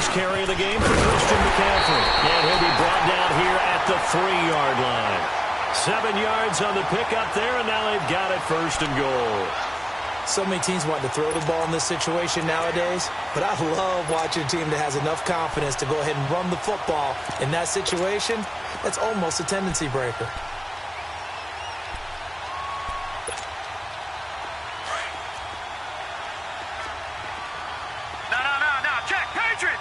first carry of the game for Christian McCaffrey. And he'll be brought down here at the 3-yard line. 7 yards on the pickup there, and now they've got it first and goal. So many teams want to throw the ball in this situation nowadays, but I love watching a team that has enough confidence to go ahead and run the football. In that situation, that's almost a tendency breaker. No, check, Patriot!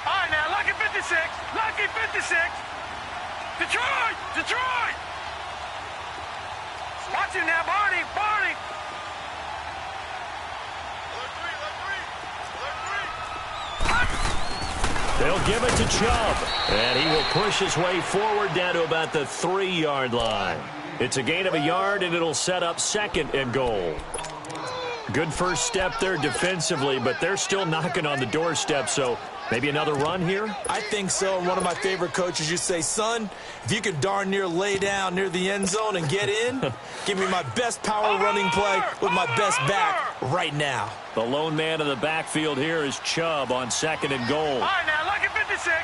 All right, now, Lucky 56! Detroit! Watch him now, Barney! They'll give it to Chubb, and he will push his way forward down to about the 3-yard line. It's a gain of a yard, and it'll set up second and goal. Good first step there defensively, but they're still knocking on the doorstep, so maybe another run here? I think so. And one of my favorite coaches used to say, son, if you could darn near lay down near the end zone and get in, give me my best power running play with my best back right now. The lone man in the backfield here is Chubb on second and goal. All right, now, Lucky 56!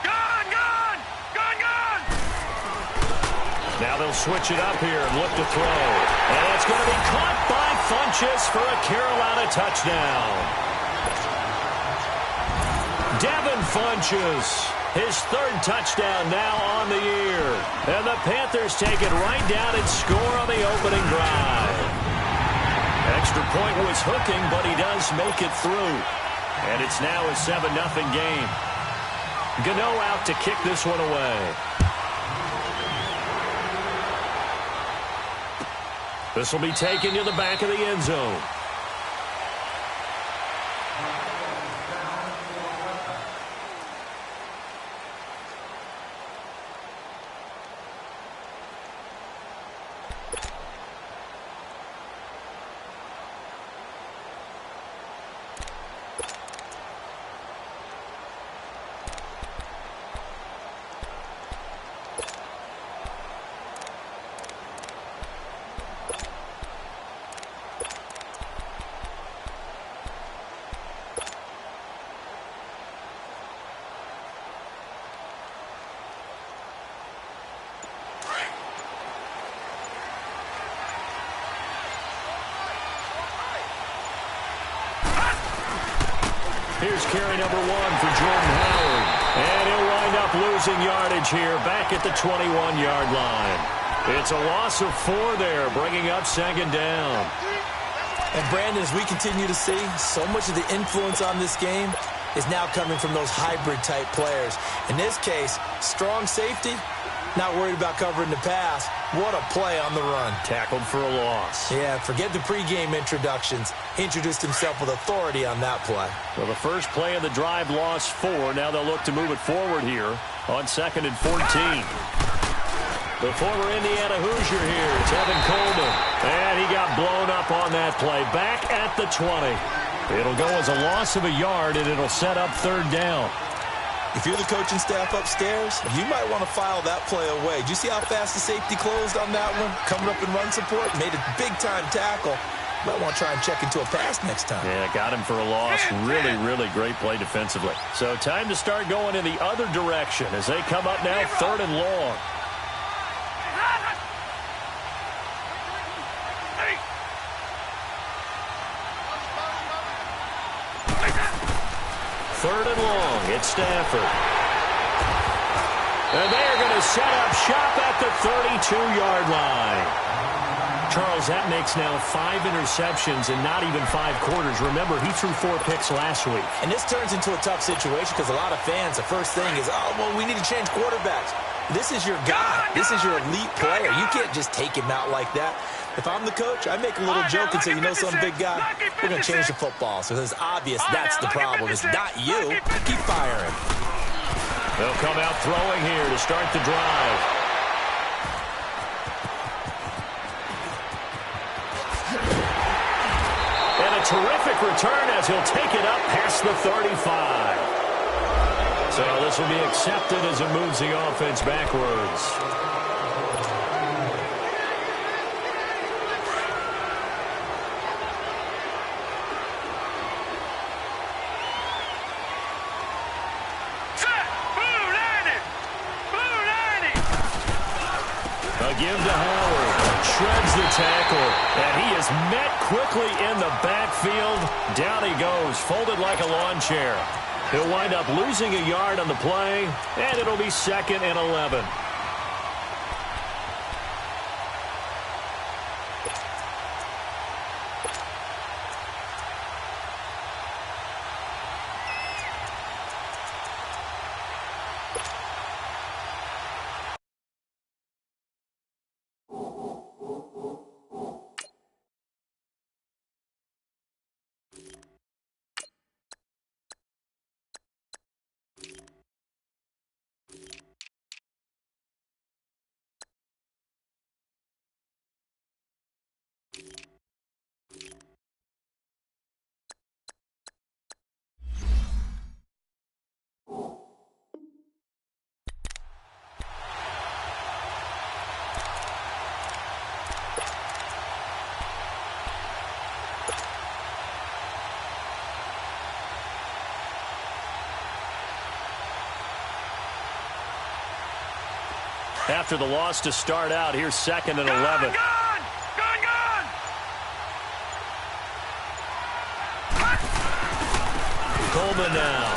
Gone! Now they'll switch it up here and look to throw. And it's going to be caught by Funchess for a Carolina touchdown. Devin Funchess, his 3rd touchdown now on the year. And the Panthers take it right down and score on the opening drive. Extra point was hooking, but he does make it through. And it's now a 7-0 game. Gano out to kick this one away. This will be taken to the back of the end zone. Here's carry number 1 for Jordan Howard. And he'll wind up losing yardage here back at the 21-yard line. It's a loss of 4 there, bringing up second down. And Brandon, as we continue to see, so much of the influence on this game is now coming from those hybrid-type players. In this case, strong safety, not worried about covering the pass. What a play on the run. Tackled for a loss. Yeah, forget the pregame introductions. He introduced himself with authority on that play. Well, the first play of the drive lost 4. Now they'll look to move it forward here on 2nd and 14. The former Indiana Hoosier here, Tevin Coleman. And he got blown up on that play. Back at the 20. It'll go as a loss of a yard, and it'll set up 3rd down. If you're the coaching staff upstairs, you might want to file that play away. Did you see how fast the safety closed on that one? Coming up in run support, made a big-time tackle. Might want to try and check into a pass next time. Yeah, got him for a loss. Really great play defensively. So time to start going in the other direction as they come up now 3rd and long. Third and long, it's Stafford. And they're going to set up shop at the 32-yard line. Charles, that makes now 5 interceptions in not even 5 quarters. Remember, he threw 4 picks last week. And this turns into a tough situation because a lot of fans, the first thing is, oh, well, we need to change quarterbacks. This is your guy. This is your elite player. You can't just take him out like that. If I'm the coach, I make a little joke and say, you know some big guy, we're going to change the football. So it's obvious that's the problem. It's not you. Keep firing. They'll come out throwing here to start the drive. And a terrific return as he'll take it up past the 35. So this will be accepted as it moves the offense backwards. give to Howard. Shreds the tackle. And he is met quickly in the backfield. Down he goes, folded like a lawn chair. He'll wind up losing a yard on the play, and it'll be 2nd and 11. After the loss to start out, here's 2nd and 11. Gone! Coleman now.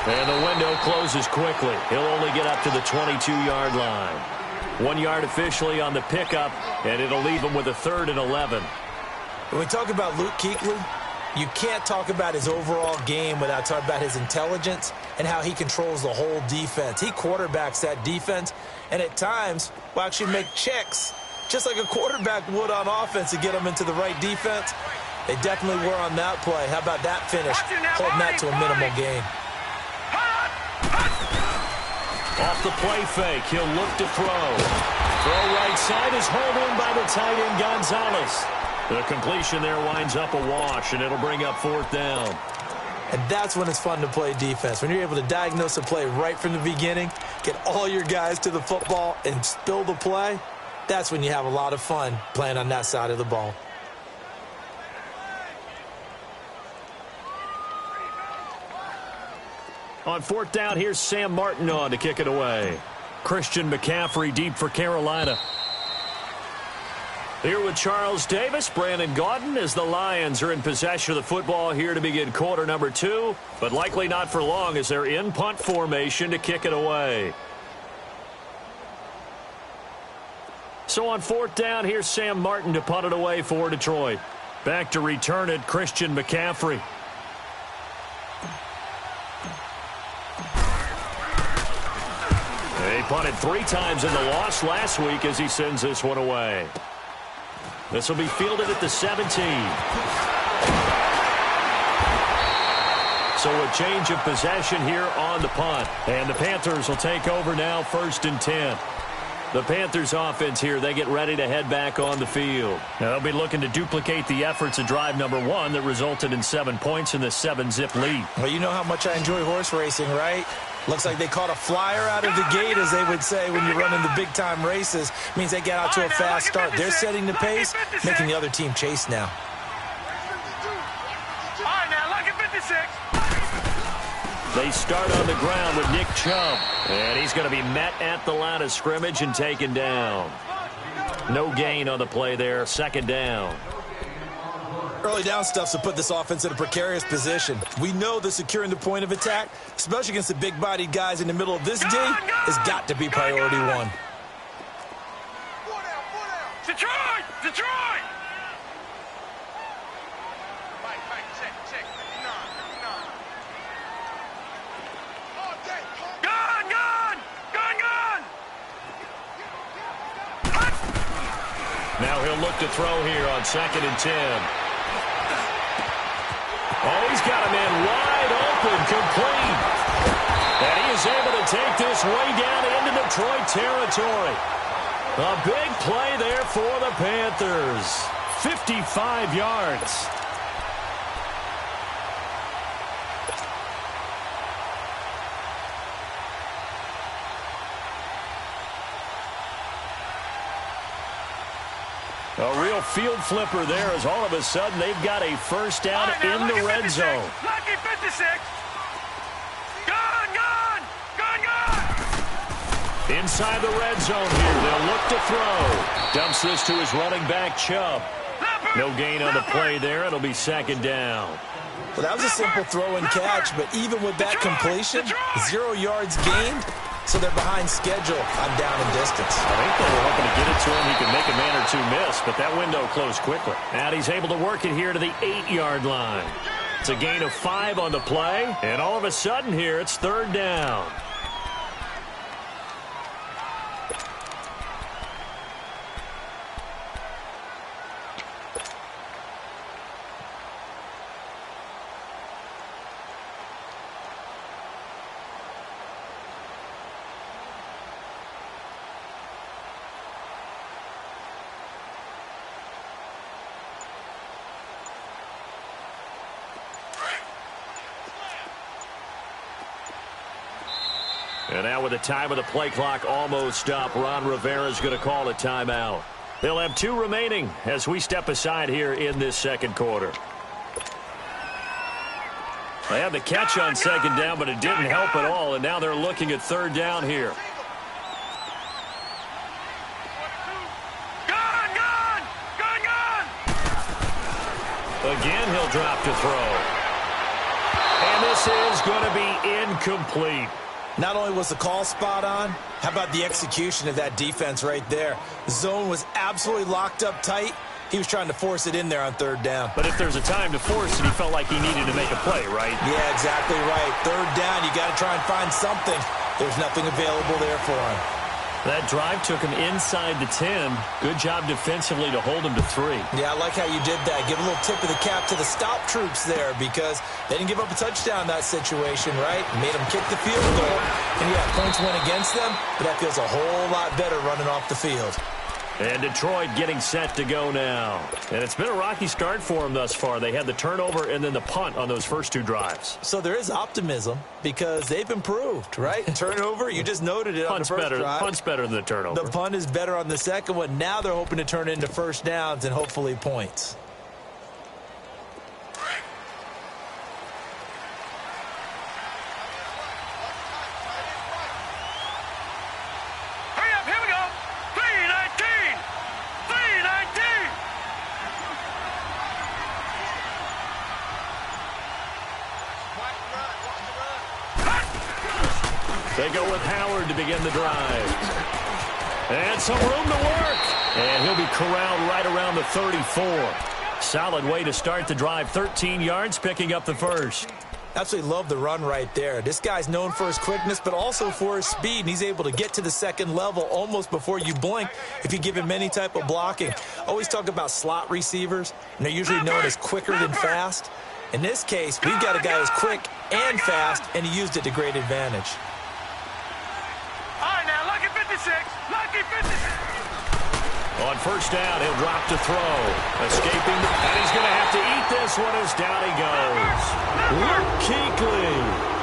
And the window closes quickly. He'll only get up to the 22-yard line. 1 yard officially on the pickup, and it'll leave him with a 3rd and 11. When we talk about Luke Kuechly, you can't talk about his overall game without talking about his intelligence and how he controls the whole defense. He quarterbacks that defense, and at times will actually make checks, just like a quarterback would on offense to get them into the right defense. They definitely were on that play. How about that finish? Holding that to a minimal gain. Off the play fake, he'll look to throw. Throw right side is hauled in by the tight end, Gonzalez. The completion there winds up a wash, and it'll bring up 4th down. And that's when it's fun to play defense. When you're able to diagnose a play right from the beginning, get all your guys to the football, and spill the play, that's when you have a lot of fun playing on that side of the ball. On 4th down, here's Sam Martin on to kick it away. Christian McCaffrey deep for Carolina. Here with Charles Davis, Brandon Gaudin, as the Lions are in possession of the football here to begin quarter number 2, but likely not for long as they're in punt formation to kick it away. So on 4th down, here's Sam Martin to punt it away for Detroit. Back to return it, Christian McCaffrey. He punted 3 times in the loss last week as he sends this one away. This will be fielded at the 17. So a change of possession here on the punt. And the Panthers will take over now, 1st and 10. The Panthers offense here, they get ready to head back on the field. Now, they'll be looking to duplicate the efforts of drive number 1 that resulted in 7 points in the 7-zip lead. Well, you know how much I enjoy horse racing, right? Looks like they caught a flyer out of the gate, as they would say when you're running the big-time races. Means they get out to a fast start. They're setting the pace, making the other team chase now. All right, now, lucky 56. They start on the ground with Nick Chubb. And he's going to be met at the line of scrimmage and taken down. No gain on the play there. 2nd down. Early down stuff to put this offense in a precarious position. We know that securing the point of attack, especially against the big-bodied guys in the middle of this D, has got to be priority 1. Detroit! Detroit! Now he'll look to throw here on 2nd and 10. Oh, he's got a man wide open, complete. And he is able to take this way down into Detroit territory. A big play there for the Panthers. 55 yards. A real field flipper there as all of a sudden they've got a first down in the red zone. Lucky 56. Gone, gone, gone, gone. Inside the red zone here. They'll look to throw. Dumps this to his running back, Chubb. No gain on the play there. It'll be second down. Well, that was a simple throw and catch, but even with that completion, 0 yards gained, so they're behind schedule on down and distance. I think they were hoping to get it to him. He could make a man or two miss, but that window closed quickly. And he's able to work it here to the 8-yard line. It's a gain of 5 on the play, and all of a sudden here, it's third down. And now with the time of the play clock almost up, Ron Rivera's going to call a timeout. They'll have 2 remaining as we step aside here in this second quarter. They had the catch on second down, but it didn't help at all, and now they're looking at third down here. Again, he'll drop to throw. And this is going to be incomplete. Not only was the call spot on, how about the execution of that defense right there? The zone was absolutely locked up tight. He was trying to force it in there on third down. But if there's a time to force it, he felt like he needed to make a play, right? Yeah, exactly right. Third down, you got to try and find something. There's nothing available there for him. That drive took him inside the 10. Good job defensively to hold him to 3. Yeah, I like how you did that. Give a little tip of the cap to the stop troops there because they didn't give up a touchdown in that situation, right? Made them kick the field goal. And yeah, points went against them, but that feels a whole lot better running off the field. And Detroit getting set to go now. And it's been a rocky start for them thus far. They had the turnover and then the punt on those first 2 drives. So there is optimism because they've improved, right? Turnover, you just noted it on the first drive. Punt's better than the turnover. The punt is better on the second one. Now they're hoping to turn into first downs and hopefully points. They go with Howard to begin the drive. And some room to work. And he'll be corralled right around the 34. Solid way to start the drive. 13 yards, picking up the first. Absolutely love the run right there. This guy's known for his quickness, but also for his speed. And he's able to get to the second level almost before you blink if you give him any type of blocking. Always talk about slot receivers, and they're usually known as quicker than fast. In this case, we've got a guy who's quick and fast, and he used it to great advantage. Lucky 56. On first down, he'll drop to throw. Escaping, and he's going to have to eat this one as down he goes. Luke Kuechly.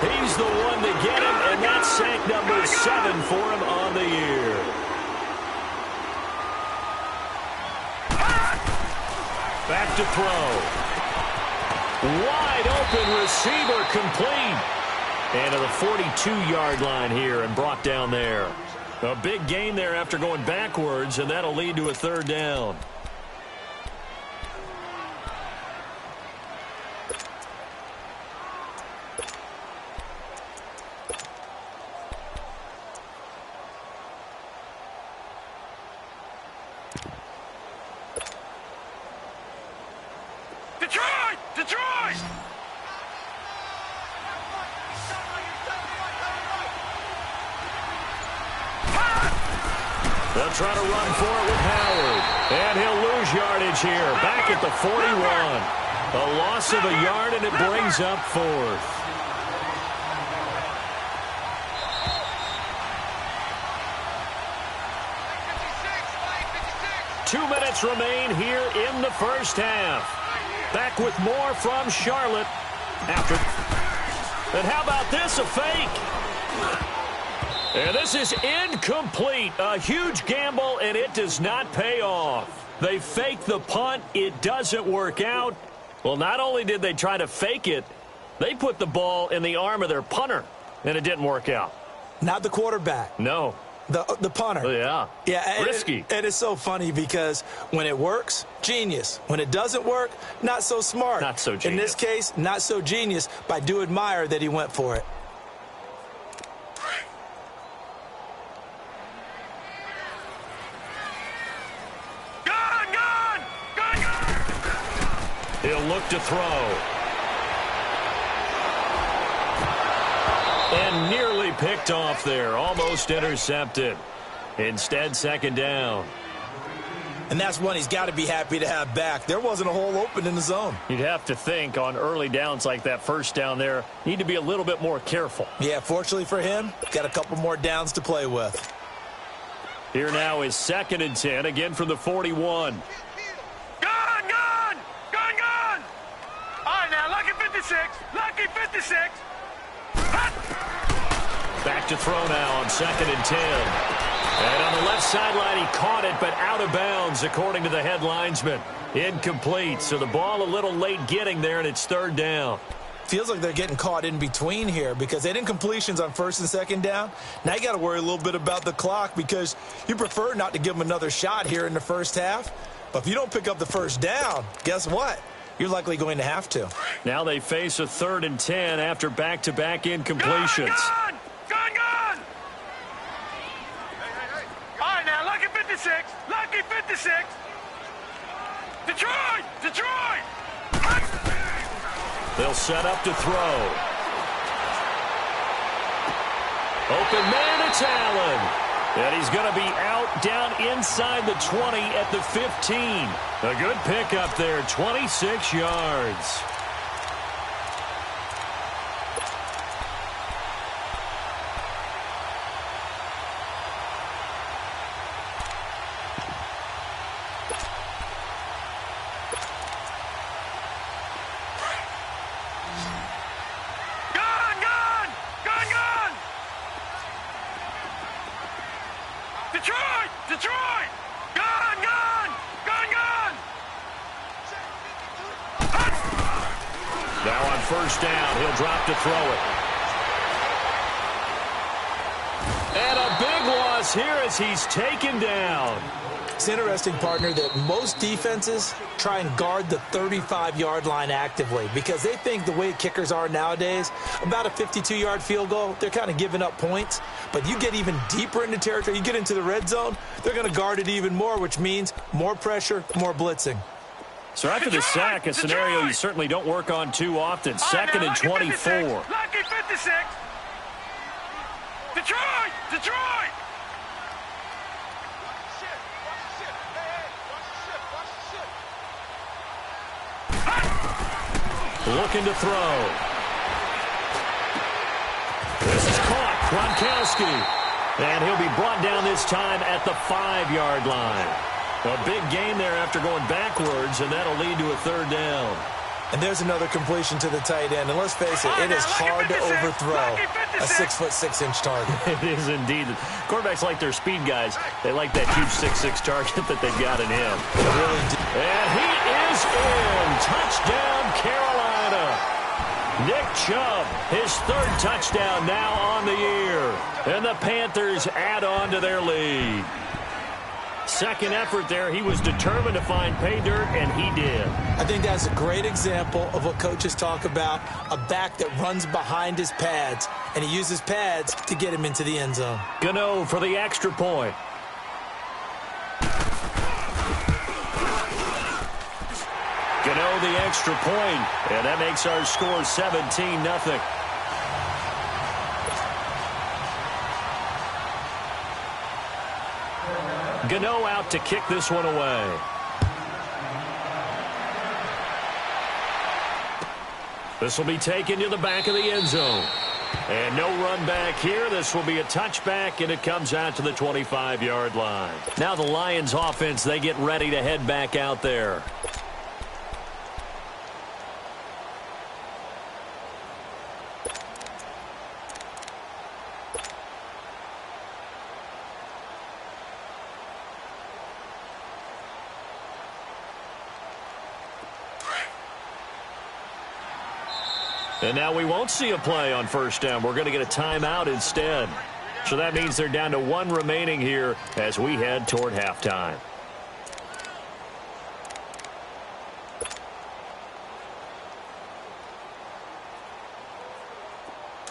He's the one to get him, and that's sack number 7 for him on the year. Back to throw. Wide open receiver complete. And to the 42-yard line here and brought down there. A big gain there after going backwards, and that'll lead to a third down. Detroit! They'll try to run for it with Howard. And he'll lose yardage here. Back at the 41. A loss of a yard, and it brings up 4th. Two minutes remain here in the first half. Back with more from Charlotte. After. And how about this, a fake? And this is incomplete. A huge gamble, and it does not pay off. They fake the punt. It doesn't work out. Well, not only did they try to fake it, they put the ball in the arm of their punter, and it didn't work out. Not the quarterback. No. The punter. Oh, yeah. Yeah, risky. And it's so funny because when it works, genius. When it doesn't work, not so smart. Not so genius. In this case, not so genius, but I do admire that he went for it. He'll look to throw. And nearly picked off there. Almost intercepted. Instead, second down. And that's one he's got to be happy to have back. There wasn't a hole open in the zone. You'd have to think on early downs like that first down there, need to be a little bit more careful. Yeah, fortunately for him, got a couple more downs to play with. Here now is 2nd and 10, again from the 41. Lucky 56. Lucky 56. Back to throw now on 2nd and 10. And on the left sideline, he caught it, but out of bounds, according to the head linesman. Incomplete, so the ball a little late getting there, and it's 3rd down. Feels like they're getting caught in between here because they had incompletions on 1st and 2nd down. Now you got to worry a little bit about the clock because you prefer not to give them another shot here in the first half. But if you don't pick up the 1st down, guess what? You're likely going to have to. Now they face a 3rd and 10 after back-to-back incompletions. Gone! All right, now, lucky 56. Lucky 56. Detroit! They'll set up to throw. Open man, it's Allen. And he's going to be out down inside the 20 at the 15. A good pickup there, 26 yards. Detroit! Gone! Now on 1st down, he'll drop to throw it. And a big loss here as he's taken down. It's interesting, partner, that most defenses try and guard the 35-yard line actively because they think the way kickers are nowadays, about a 52-yard field goal, they're kind of giving up points. But you get even deeper into territory, you get into the red zone, they're going to guard it even more, which means more pressure, more blitzing. So after the sack, a scenario you certainly don't work on too often. 2nd and 24. Lucky 56. Detroit! Looking to throw. This is caught. Gronkowski. And he'll be brought down this time at the 5-yard line. A big gain there after going backwards, and that'll lead to a 3rd down. And there's another completion to the tight end. And let's face it, it is hard to overthrow a 6'6" target. It is indeed. Quarterbacks like their speed guys. They like that huge 6'6" target that they've got in him. They really do. And he is in. Touchdown, Carolina. Nick Chubb, his 3rd touchdown now on the year. And the Panthers add on to their lead. Second effort there, he was determined to find pay dirt, and he did. I think that's a great example of what coaches talk about, a back that runs behind his pads, and he uses pads to get him into the end zone. Gano for the extra point. Gano the extra point, and that makes our score 17-0. Gano out to kick this one away. This will be taken to the back of the end zone. And no run back here. This will be a touchback, and it comes out to the 25-yard line. Now the Lions offense, they get ready to head back out there. And now we won't see a play on 1st down. We're going to get a timeout instead. So that means they're down to 1 remaining here as we head toward halftime.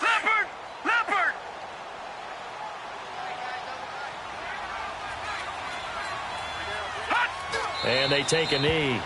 Leopard! And they take a knee.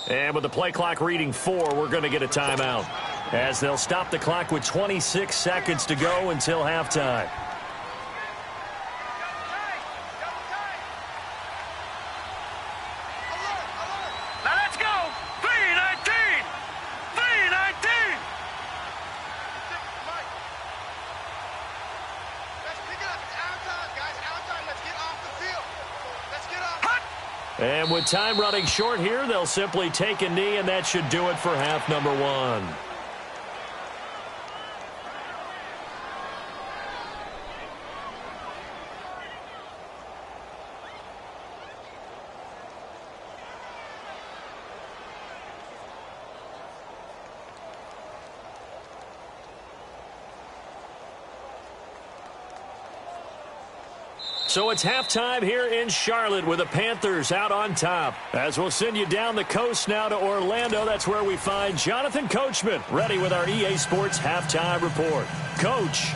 And with the play clock reading 4, we're going to get a timeout, as they'll stop the clock with 26 seconds to go until halftime. Now let's go! 3:19! 3:19! Let's pick it up. It's out time, guys. Out time. Let's get off the field. Let's get off. And with time running short here, they'll simply take a knee, and that should do it for half number 1. So it's halftime here in Charlotte with the Panthers out on top. As we'll send you down the coast now to Orlando, that's where we find Jonathan Coachman ready with our EA Sports halftime report. Coach.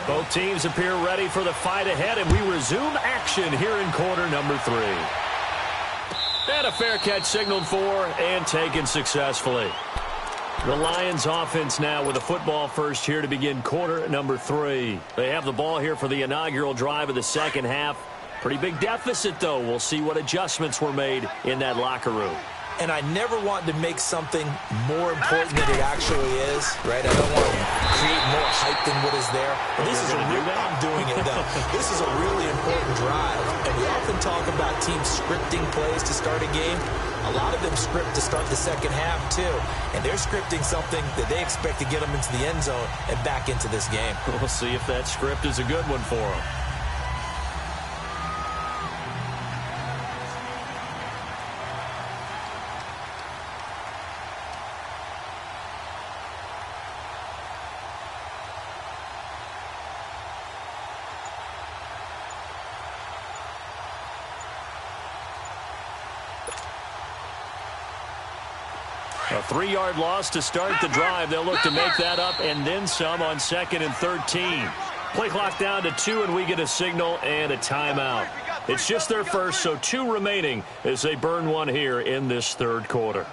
Both teams appear ready for the fight ahead, and we resume action here in quarter number 3. And a fair catch signaled for and taken successfully. The Lions offense now with a football first here to begin quarter number 3. They have the ball here for the inaugural drive of the second half. Pretty big deficit, though. We'll see what adjustments were made in that locker room. And I never want to make something more important than it actually is, right? I don't want to create more hype than what is there. But this is I'm doing it, though. This is a really important drive. And we often talk about teams scripting plays to start a game. A lot of them script to start the second half, too. And they're scripting something that they expect to get them into the end zone and back into this game. We'll see if that script is a good one for them. A 3-yard loss to start the drive. They'll look to make that up and then some on 2nd and 13. Play clock down to 2, and we get a signal and a timeout. It's just their first, so 2 remaining as they burn one here in this third quarter.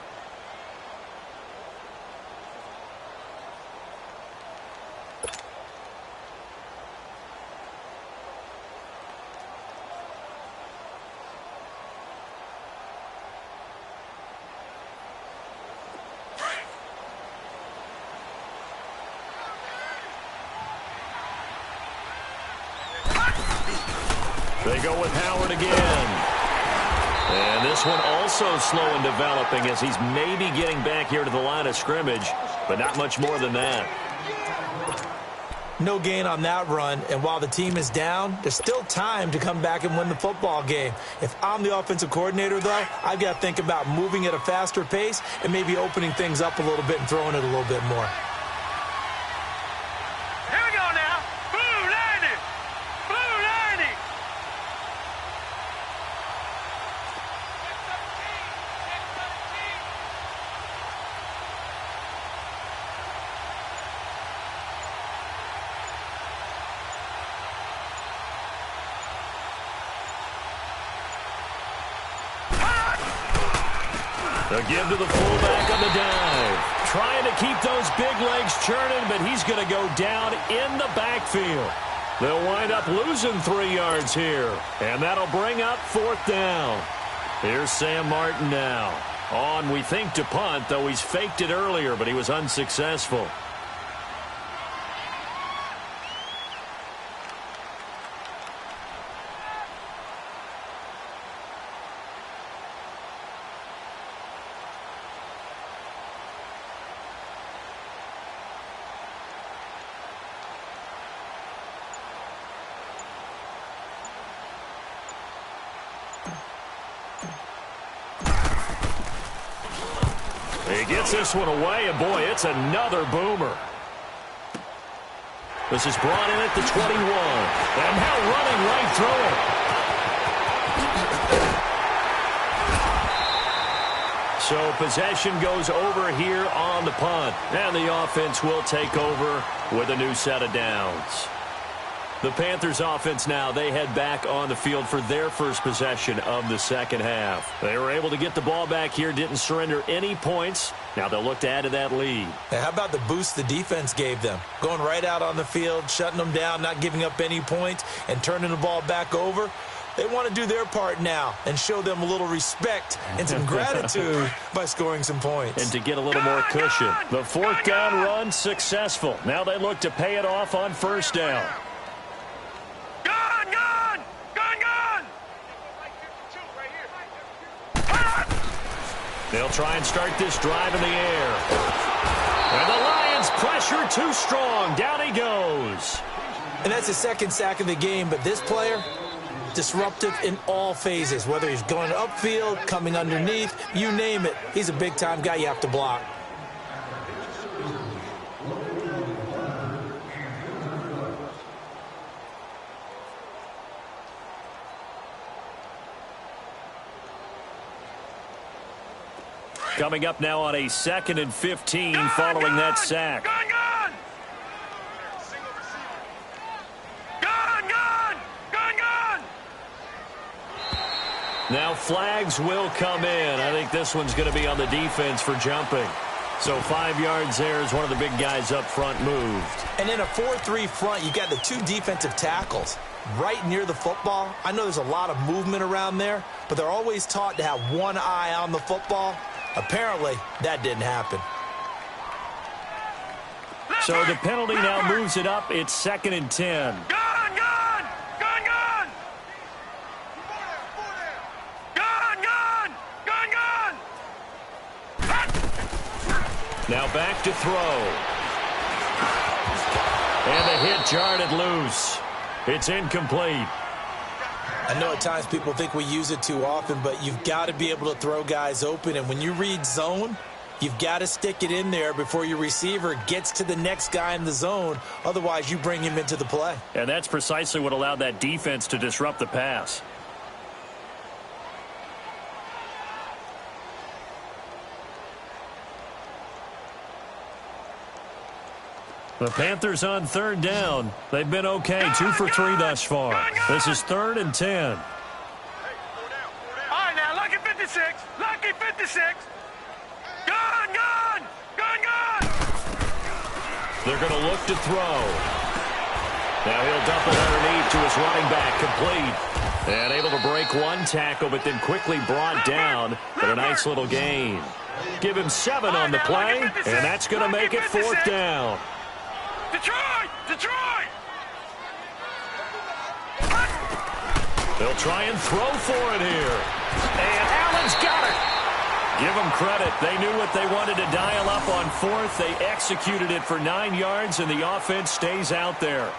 They go with Howard again. And this one also slow in developing as he's maybe getting back here to the line of scrimmage, but not much more than that. No gain on that run, and while the team is down, there's still time to come back and win the football game. If I'm the offensive coordinator, though, I've got to think about moving at a faster pace and maybe opening things up a little bit and throwing it a little bit more. Here we go now. Blue 90. Blue 90. A give to the fullback on the dive. Trying to keep those big legs churning, but he's going to go down in the backfield. They'll wind up losing 3 yards here, and that'll bring up 4th down. Here's Sam Martin now. On, we think, to punt, though he's faked it earlier, but he was unsuccessful. He gets this one away, and boy, it's another boomer. This is brought in at the 21, and now running right through it. So possession goes over here on the punt, and the offense will take over with a new set of downs. The Panthers offense now, they head back on the field for their first possession of the second half. They were able to get the ball back here, didn't surrender any points. Now they'll look to add to that lead. Hey, how about the boost the defense gave them? Going right out on the field, shutting them down, not giving up any points, and turning the ball back over. They want to do their part now and show them a little respect and some gratitude by scoring some points. And to get a little more cushion. The 4th down run successful. Now they look to pay it off on 1st down. They'll try and start this drive in the air. And the Lions pressure too strong. Down he goes. And that's his 2nd sack of the game, but this player, disruptive in all phases, whether he's going upfield, coming underneath, you name it. He's a big-time guy you have to block. Coming up now on a 2nd and 15 following that sack. Now flags will come in. I think this one's going to be on the defense for jumping. So 5 yards there as one of the big guys up front moved. And in a 4-3 front, you've got the 2 defensive tackles right near the football. I know there's a lot of movement around there, but they're always taught to have one eye on the football. Apparently, that didn't happen. So the penalty now moves it up. It's 2nd and 10. Now back to throw. And the hit jarred it loose. It's incomplete. I know at times people think we use it too often, but you've got to be able to throw guys open. And when you read zone, you've got to stick it in there before your receiver gets to the next guy in the zone. Otherwise, you bring him into the play. And that's precisely what allowed that defense to disrupt the pass. The Panthers on 3rd down. They've been okay, 2 for 3 thus far. This is 3rd and 10. All right, now, lucky 56. Lucky 56. Gun! They're going to look to throw. Now he'll dump it underneath to his running back, complete. And able to break one tackle, but then quickly brought down for a nice little gain. Give him 7 on the play, and that's going to make it 4th down. Detroit! They'll try and throw for it here. And Allen's got it. Give them credit. They knew what they wanted to dial up on 4th. They executed it for 9 yards, and the offense stays out there.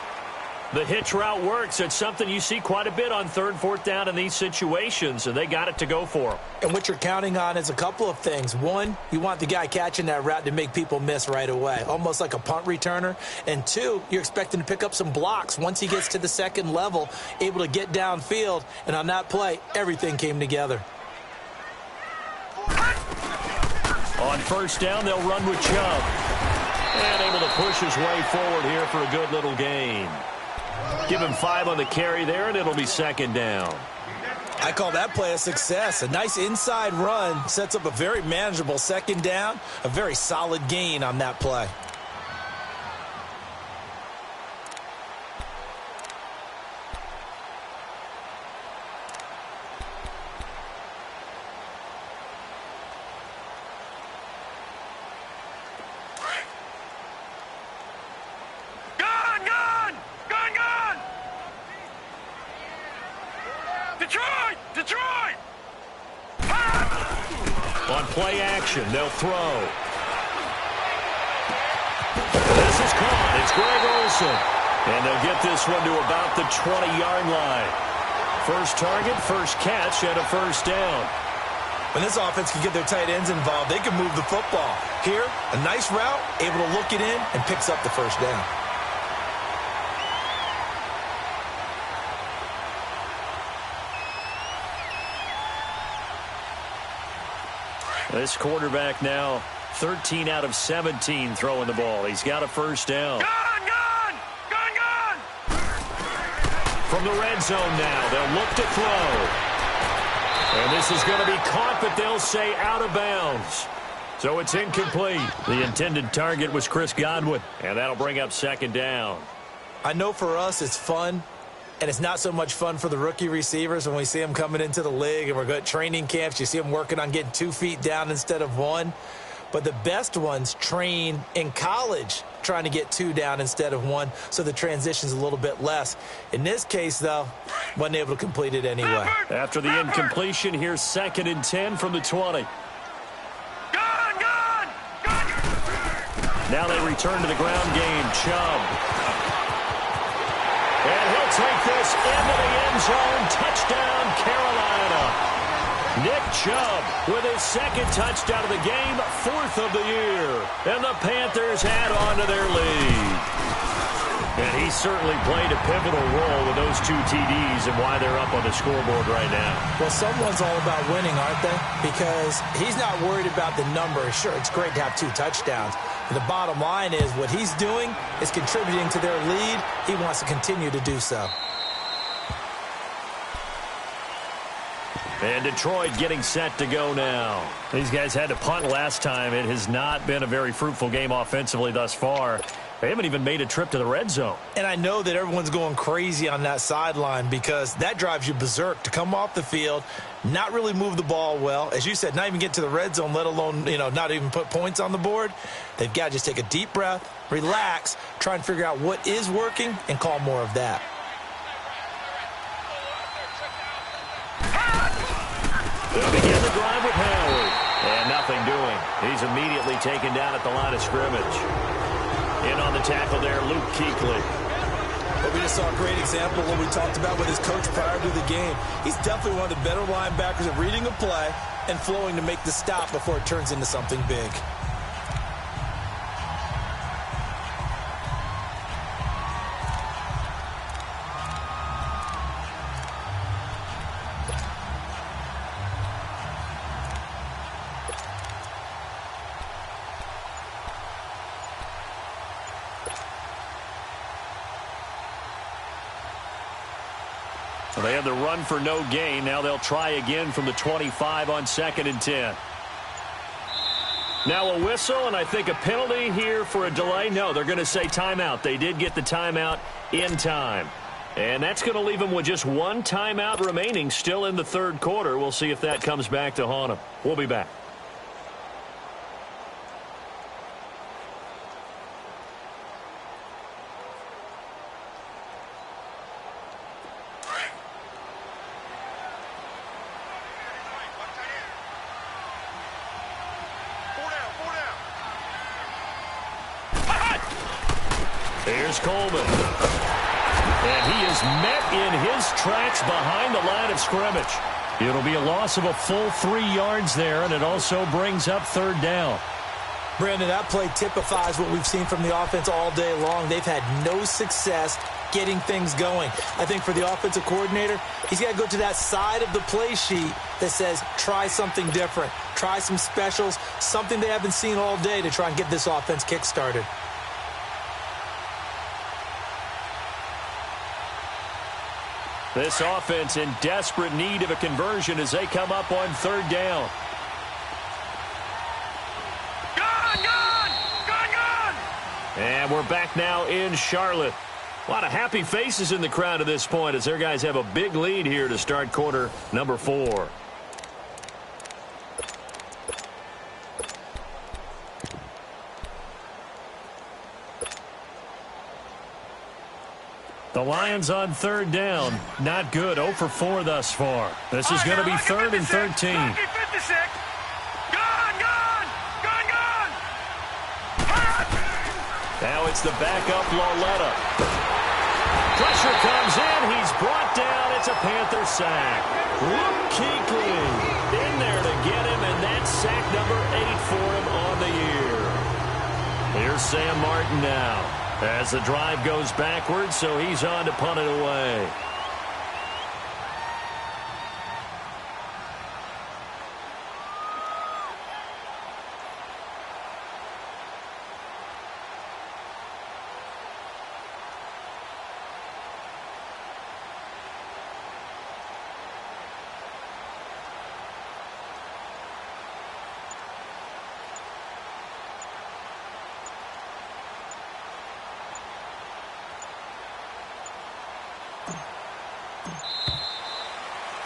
The hitch route works. It's something you see quite a bit on 3rd, 4th down in these situations, and they got it to go for them. And what you're counting on is a couple of things. One, you want the guy catching that route to make people miss right away, almost like a punt returner. And 2, you're expecting to pick up some blocks once he gets to the 2nd level, able to get downfield. And on that play, everything came together. On 1st down, they'll run with Chubb. And able to push his way forward here for a good little gain. Give him 5 on the carry there, and it'll be 2nd down. I call that play a success. A nice inside run sets up a very manageable second down, a very solid gain on that play. Detroit! On play action, they'll throw. This is caught. It's Greg Olsen. And they'll get this one to about the 20-yard line. First target, first catch, and a first down. When this offense can get their tight ends involved, they can move the football. Here, a nice route, able to look it in, and picks up the first down. This quarterback now 13 out of 17 throwing the ball. He's got a first down. Gun! From the red zone now, they'll look to throw. And this is going to be caught, but they'll say out of bounds. So it's incomplete. The intended target was Chris Godwin, and that'll bring up second down. I know for us it's fun, and it's not so much fun for the rookie receivers when we see them coming into the league and we're going to training camps. You see them working on getting 2 feet down instead of 1. But the best ones train in college trying to get 2 down instead of 1, so the transition's a little bit less. In this case, though, wasn't able to complete it anyway. After the incompletion, here's 2nd and 10 from the 20. Gun! Now they return to the ground game. Chubb. And he'll take this into the end zone. Touchdown, Carolina. Nick Chubb with his 2nd touchdown of the game, 4th of the year. And the Panthers add on to their lead. And he certainly played a pivotal role with those 2 TDs and why they're up on the scoreboard right now. Well, someone's all about winning, aren't they? Because he's not worried about the number. Sure, it's great to have 2 touchdowns. But the bottom line is what he's doing is contributing to their lead. He wants to continue to do so. And Detroit getting set to go now. These guys had to punt last time. It has not been a very fruitful game offensively thus far. They haven't even made a trip to the red zone. And I know that everyone's going crazy on that sideline because that drives you berserk to come off the field, not really move the ball well. As you said, not even get to the red zone, let alone, not even put points on the board. They've got to just take a deep breath, relax, try and figure out what is working, and call more of that. They'll begin the drive with Howard. And nothing doing. He's immediately taken down at the line of scrimmage. In on the tackle there, Luke Kuechly. But we just saw a great example of what we talked about with his coach prior to the game. He's definitely one of the better linebackers at reading a play and flowing to make the stop before it turns into something big. They had the run for no gain. Now they'll try again from the 25 on 2nd and 10. Now a whistle, and I think a penalty here for a delay. No, they're going to say timeout. They did get the timeout in time. And that's going to leave them with just 1 timeout remaining still in the 3rd quarter. We'll see if that comes back to haunt them. We'll be back. Here's Coleman. And he is met in his tracks behind the line of scrimmage. It'll be a loss of a full 3 yards there, and it also brings up 3rd down. Brandon, that play typifies what we've seen from the offense all day long. They've had no success getting things going. I think for the offensive coordinator, he's got to go to that side of the play sheet that says try something different, try some specials, something they haven't seen all day to try and get this offense kick-started. This offense in desperate need of a conversion as they come up on third down. Gone! And we're back now in Charlotte. A lot of happy faces in the crowd at this point as their guys have a big lead here to start quarter number 4. The Lions on third down. Not good. 0 for 4 thus far. This is going to be 3rd and 13. Gone! Now it's the backup Lauletta. Pressure comes in. He's brought down. It's a Panther sack. Luke Kuechly in there to get him, and that's sack number 8 for him on the year. Here's Sam Martin now as the drive goes backwards, so he's on to punt it away.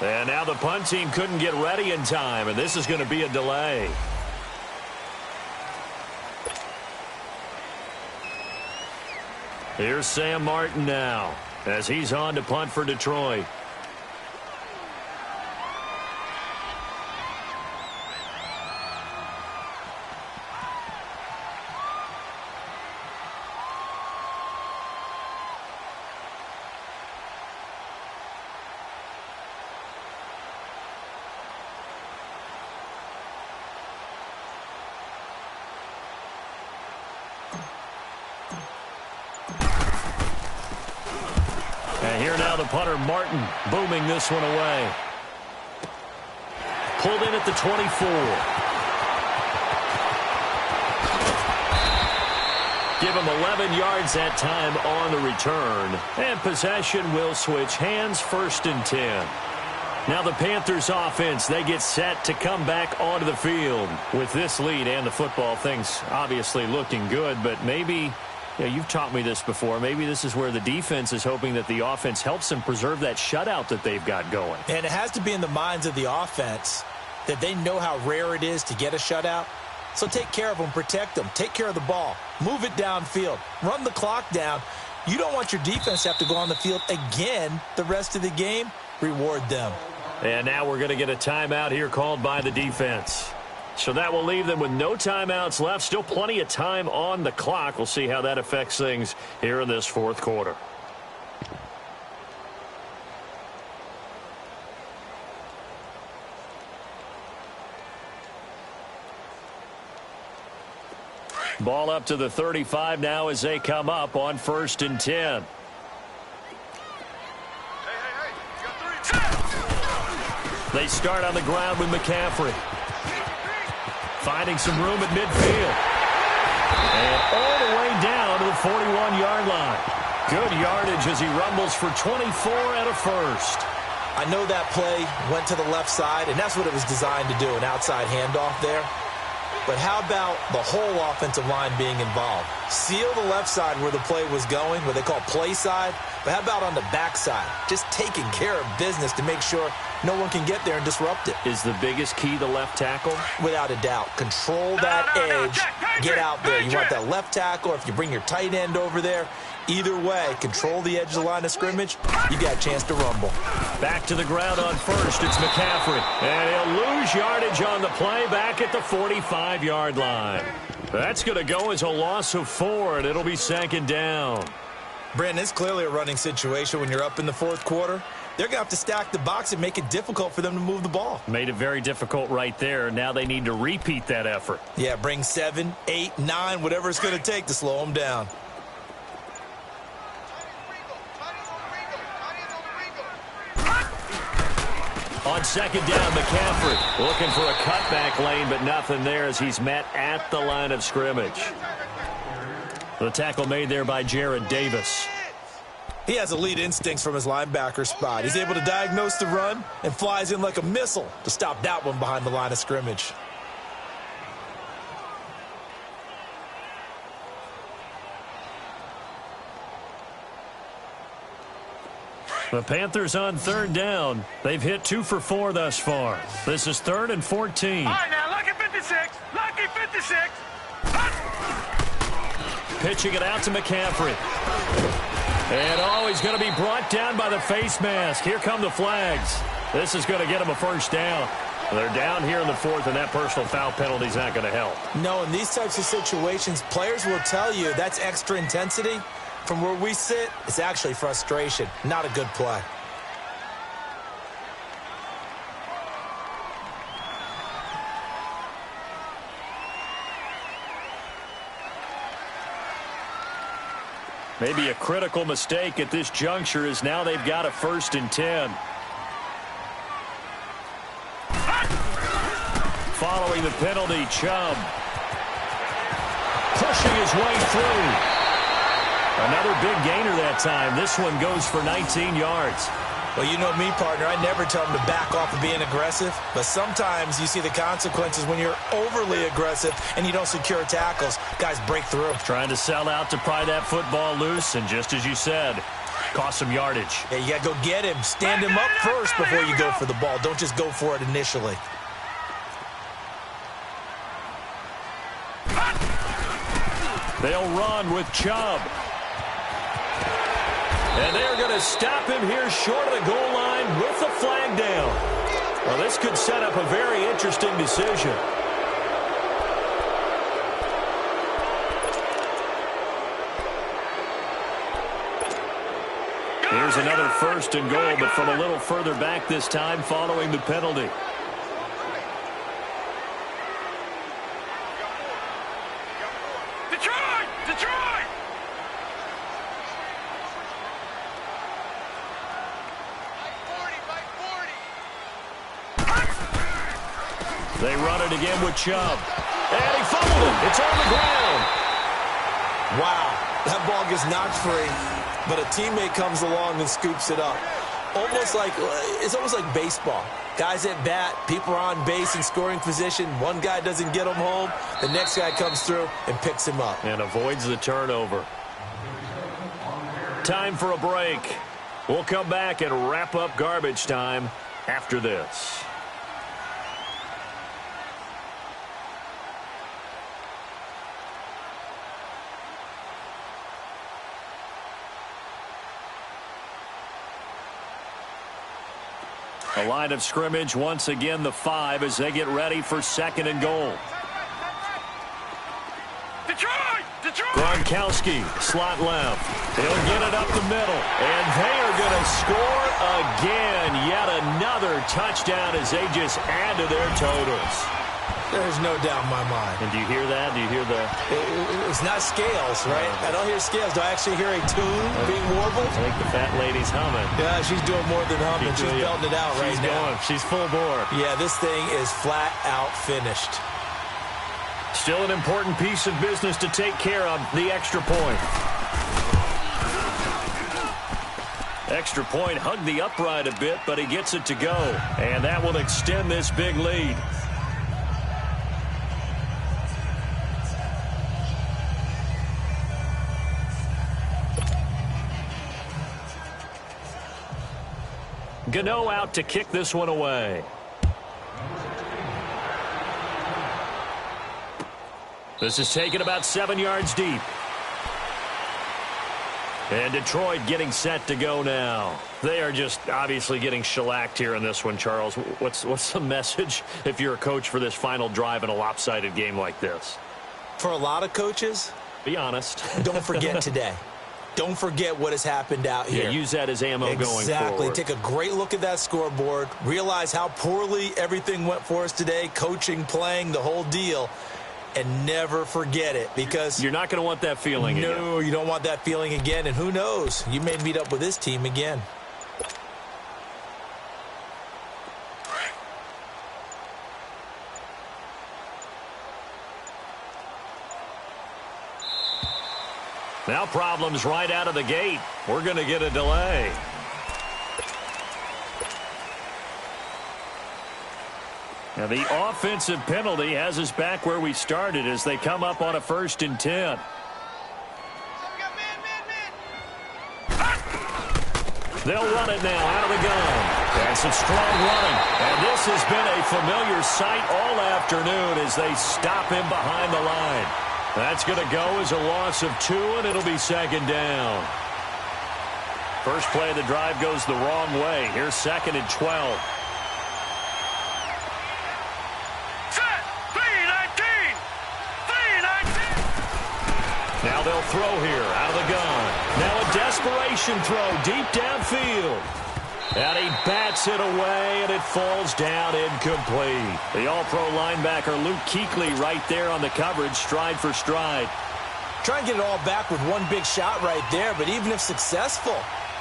And now the punt team couldn't get ready in time, and this is going to be a delay. Here's Sam Martin now as he's on to punt for Detroit. And here now the punter, Martin, booming this one away. Pulled in at the 24. Give him 11 yards that time on the return. And possession will switch hands, 1st and 10. Now the Panthers offense, they get set to come back onto the field. With this lead and the football, things obviously looking good, but maybe... Yeah, you've taught me this before. Maybe this is where the defense is hoping that the offense helps them preserve that shutout that they've got going. And it has to be in the minds of the offense that they know how rare it is to get a shutout. So take care of them, protect them, take care of the ball, move it downfield, run the clock down. You don't want your defense to have to go on the field again the rest of the game. Reward them. And now we're going to get a timeout here called by the defense. So that will leave them with no timeouts left. Still plenty of time on the clock. We'll see how that affects things here in this 4th quarter. Ball up to the 35 now as they come up on 1st and 10. They start on the ground with McCaffrey. Finding some room at midfield. And all the way down to the 41-yard line. Good yardage as he rumbles for 24 and a 1st. I know that play went to the left side, and that's what it was designed to do, an outside handoff there. But how about the whole offensive line being involved? Seal the left side where the play was going, what they call play side. But how about on the back side? Just taking care of business to make sure no one can get there and disrupt it. Is the biggest key the left tackle? Without a doubt. Control that edge. Get out there. You want that left tackle. If you bring your tight end over there, either way, control the edge of the line of scrimmage. You got a chance to rumble. Back to the ground on 1st. It's McCaffrey. And he'll lose yardage on the play back at the 45-yard line. That's going to go as a loss of 4, and it'll be 2nd down. Brandon, it's clearly a running situation when you're up in the 4th quarter. They're going to have to stack the box and make it difficult for them to move the ball. Made it very difficult right there. Now they need to repeat that effort. Yeah, bring 7, 8, 9, whatever it's going to take to slow them down. On 2nd down, McCaffrey looking for a cutback lane, but nothing there as he's met at the line of scrimmage. The tackle made there by Jared Davis. He has elite instincts from his linebacker spot. He's able to diagnose the run and flies in like a missile to stop that one behind the line of scrimmage. The Panthers on third down. They've hit 2 for 4 thus far. This is 3rd and 14. All right, now, lucky 56. Lucky 56. Pitching it out to McCaffrey. And, he's going to be brought down by the face mask. Here come the flags. This is going to get him a first down. They're down here in the 4th, and that personal foul penalty is not going to help. No, in these types of situations, players will tell you that's extra intensity. From where we sit, it's actually frustration. Not a good play. Maybe a critical mistake at this juncture is now they've got a 1st and 10. Following the penalty, Chubb pushing his way through. Another big gainer that time. This one goes for 19 yards. Well, you know me, partner. I never tell them to back off of being aggressive. But sometimes you see the consequences when you're overly aggressive and you don't secure tackles. Guys break through. Trying to sell out to pry that football loose. And just as you said, cost some yardage. Yeah, you got to go get him. Stand him up first before you go for the ball. Don't just go for it initially. They'll run with Chubb. And they're going to stop him here short of the goal line with the flag down. Well, this could set up a very interesting decision. Here's another 1st and goal, but from a little further back this time following the penalty. Detroit! They run it again with Chubb. And he fumbled it. It's on the ground. Wow, that ball gets knocked free, but a teammate comes along and scoops it up. It's almost like baseball. Guys at bat, people are on base in scoring position. One guy doesn't get him home. The next guy comes through and picks him up. And avoids the turnover. Time for a break. We'll come back and wrap up garbage time after this. A line of scrimmage, once again the 5 as they get ready for 2nd and goal. Detroit! Gronkowski, slot left. He'll get it up the middle. And they are going to score again. Yet another touchdown as they just add to their totals. There's no doubt in my mind. And do you hear that? Do you hear the... It's not scales, right? I don't hear scales. Do I actually hear a tune being warbled? I think the fat lady's humming. Yeah, she's doing more than humming. She's belting it out right now. She's full bore. Yeah, this thing is flat out finished. Still an important piece of business to take care of, the extra point. Extra point hugged the upright a bit, but he gets it to go. And that will extend this big lead. Gano out to kick this one away. This is taken about 7 yards deep. And Detroit getting set to go now. They are just obviously getting shellacked here in this one, Charles. What's the message if you're a coach for this final drive in a lopsided game like this? For a lot of coaches, be honest. Don't forget today. Don't forget what has happened out here. Yeah, use that as ammo going forward. Exactly. Take a great look at that scoreboard. Realize how poorly everything went for us today. Coaching, playing, the whole deal. And never forget it, because you're not going to want that feeling again. No, you don't want that feeling again. And who knows? You may meet up with this team again. Now problems right out of the gate. We're going to get a delay. Now the offensive penalty has us back where we started as they come up on a 1st and 10. They'll run it now out of the gun. And some strong running. And this has been a familiar sight all afternoon as they stop him behind the line. That's going to go as a loss of 2, and it'll be 2nd down. First play of the drive goes the wrong way. Here's 2nd and 12. Now they'll throw here out of the gun. Now a desperation throw deep downfield. And he bats it away, and it falls down incomplete. The all-pro linebacker Luke Kuechly right there on the coverage, stride for stride. Try and get it all back with one big shot right there, but even if successful,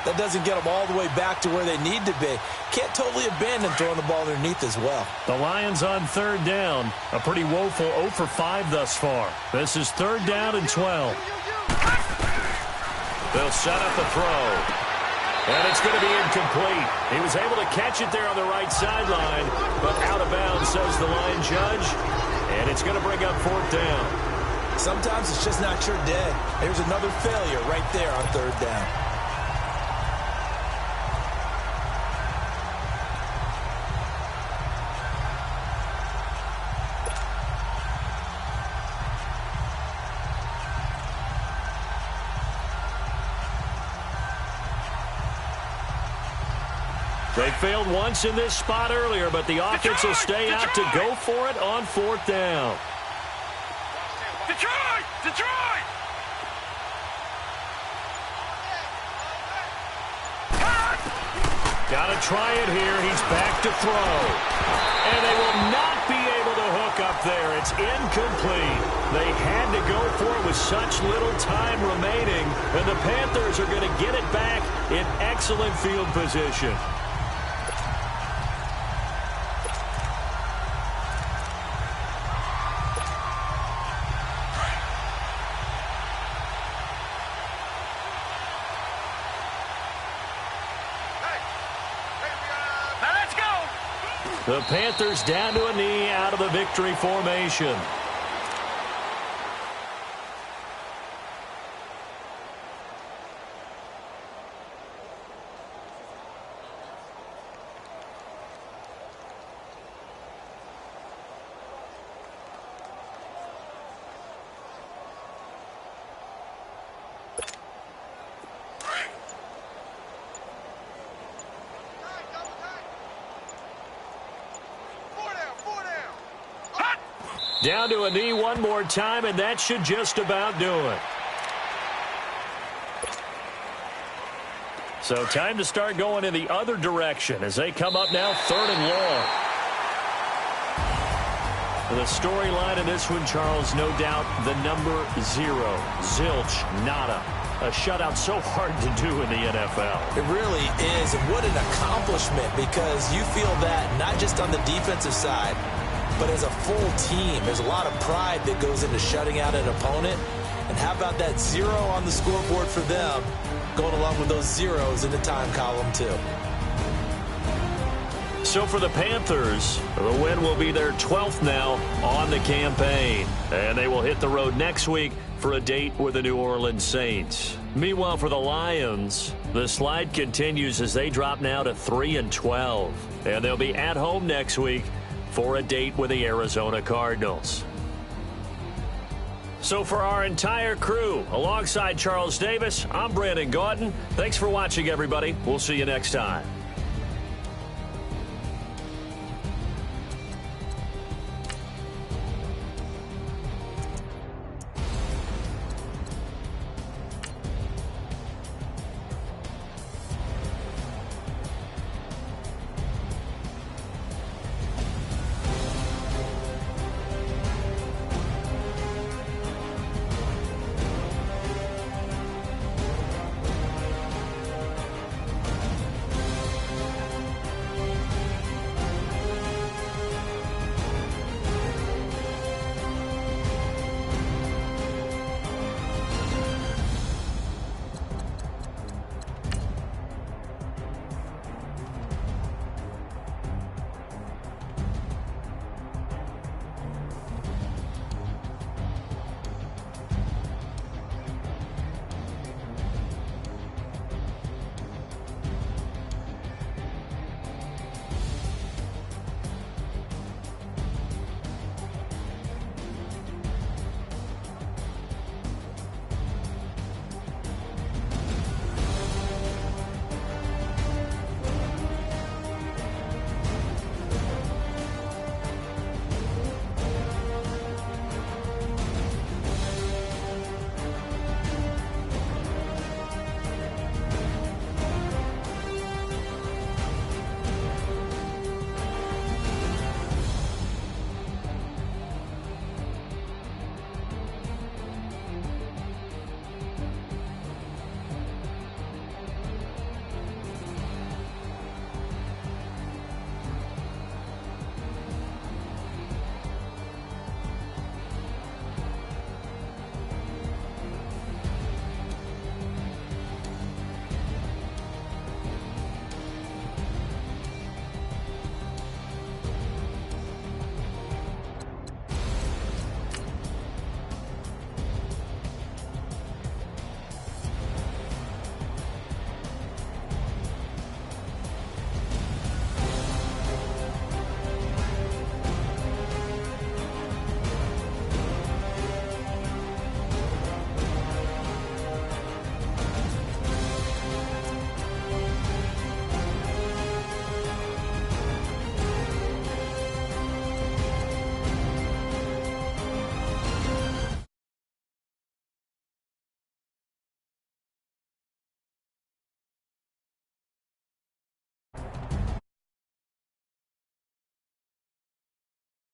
that doesn't get them all the way back to where they need to be. Can't totally abandon throwing the ball underneath as well. The Lions on 3rd down. A pretty woeful 0 for 5 thus far. This is 3rd down and 12. They'll set up the throw. And it's going to be incomplete. He was able to catch it there on the right sideline, but out of bounds, says the line judge. And it's going to bring up 4th down. Sometimes it's just not your day. There's another failure right there on 3rd down. They failed once in this spot earlier, but the offense will stay out to go for it on 4th down. Detroit! Detroit! Got to try it here. He's back to throw. And they will not be able to hook up there. It's incomplete. They had to go for it with such little time remaining. And the Panthers are going to get it back in excellent field position. The Panthers down to a knee out of the victory formation. Down to a knee one more time, and that should just about do it. So time to start going in the other direction as they come up now 3rd and long. The storyline in this one, Charles, no doubt the number 0. Zilch, nada. A shutout so hard to do in the NFL. It really is, and what an accomplishment, because you feel that not just on the defensive side, but as a full team. There's a lot of pride that goes into shutting out an opponent. And how about that 0 on the scoreboard for them, going along with those zeros in the time column too. So for the Panthers, the win will be their 12th now on the campaign. And they will hit the road next week for a date with the New Orleans Saints. Meanwhile, for the Lions, the slide continues as they drop now to 3 and 12. And they'll be at home next week for a date with the Arizona Cardinals. So for our entire crew, alongside Charles Davis, I'm Brandon Gaudin. Thanks for watching, everybody. We'll see you next time.